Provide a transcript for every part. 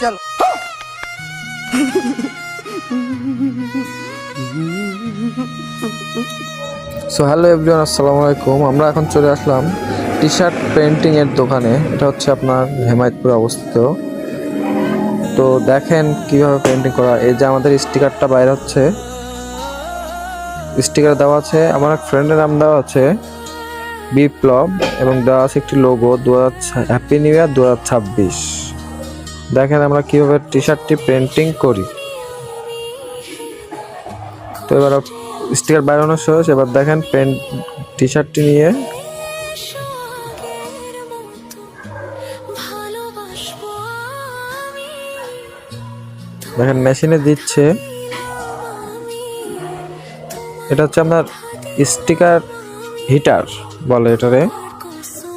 চলো। So hello everyone, আসসালামু আলাইকুম। আমরা এখন চলে আসলাম টি শার্ট পেন্টিং এর দোকানে। এটা হচ্ছে আপনার হেমায়তপুরে অবস্থিত। তো দেখেন কিভাবে পেন্টিং করা। এই যে আমাদের স্টিকারটা বাইরে হচ্ছে, স্টিকার দেওয়া আছে, আমার এক ফ্রেন্ডের নাম দেওয়া আছে বিপ্লব, এবং দেওয়া আছে একটি লোগো হ্যাপি নিউ ইয়ার 2026। দেখেন আমরা কিভাবে টি শার্টটি পেন্টিং করি। তো এবার স্টিকার বানানো শেষ। এবার দেখেন টি শার্টটি নিয়ে দেখেন মেশিনে দিচ্ছে। এটা হচ্ছে আপনার স্টিকার হিটার বলে এটারে।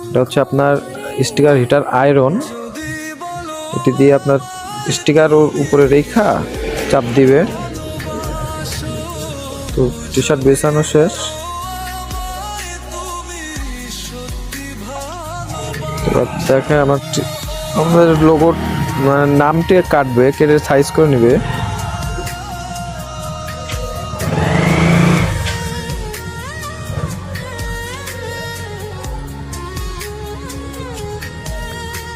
এটা হচ্ছে আপনার স্টিকার হিটার আয়রন। এটি দিয়ে আপনার স্টিকার উপরে রেখা চাপ দিবে। তো টি শার্ট বেছানো শেষ। এবার দেখে আমাদের লোগোর মানে নামটি কাটবে, কেটে সাইজ করে নেবে।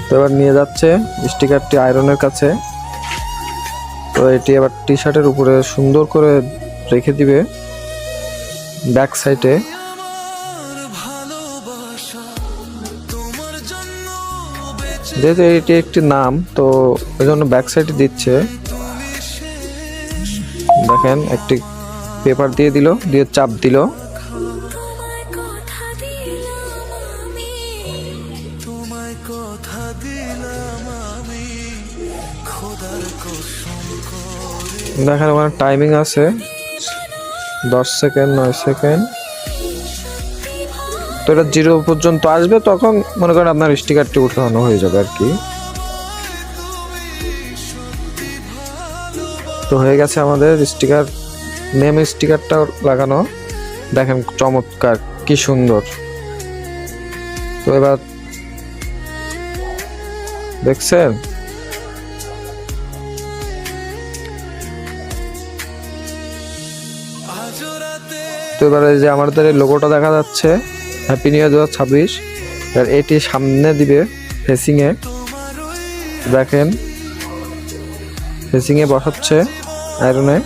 তো এবার নিয়ে যাচ্ছে স্টিকারটি আয়রনের কাছে। তো এটি এবার টি শার্টের উপরে সুন্দর করে রেখে দিবে ব্যাক সাইডে। যেহেতু এটি একটি নাম, তো ওই জন্য ব্যাক সাইডে দিচ্ছে। দেখেন একটি পেপার দিয়ে চাপ দিল। দেখেন ওখানে টাইমিং আছে 10 সেকেন্ড, 9 সেকেন্ড। তো এটা 0 পর্যন্ত আসবে, তখন মনে করেন আপনার স্টিকারটি উঠানো হয়ে যাবে আর কি। তো হয়ে গেছে আমাদের স্টিকার, নেম স্টিকারটা লাগানো। দেখেন চমৎকার, কি সুন্দর। তো এবার দেখছেন, তো এবারে যে আমাদের লোগোটা দেখা যাচ্ছে হ্যাপি নিউ ইয়ার 2026, আর এটি সামনে দিবে ফেসিং এ। দেখেন ফেসিং এ বসাচ্ছে আয়রনে।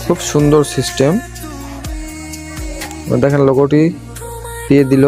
খুব সুন্দর সিস্টেম। দেখেন লোগোটি দিয়ে দিল।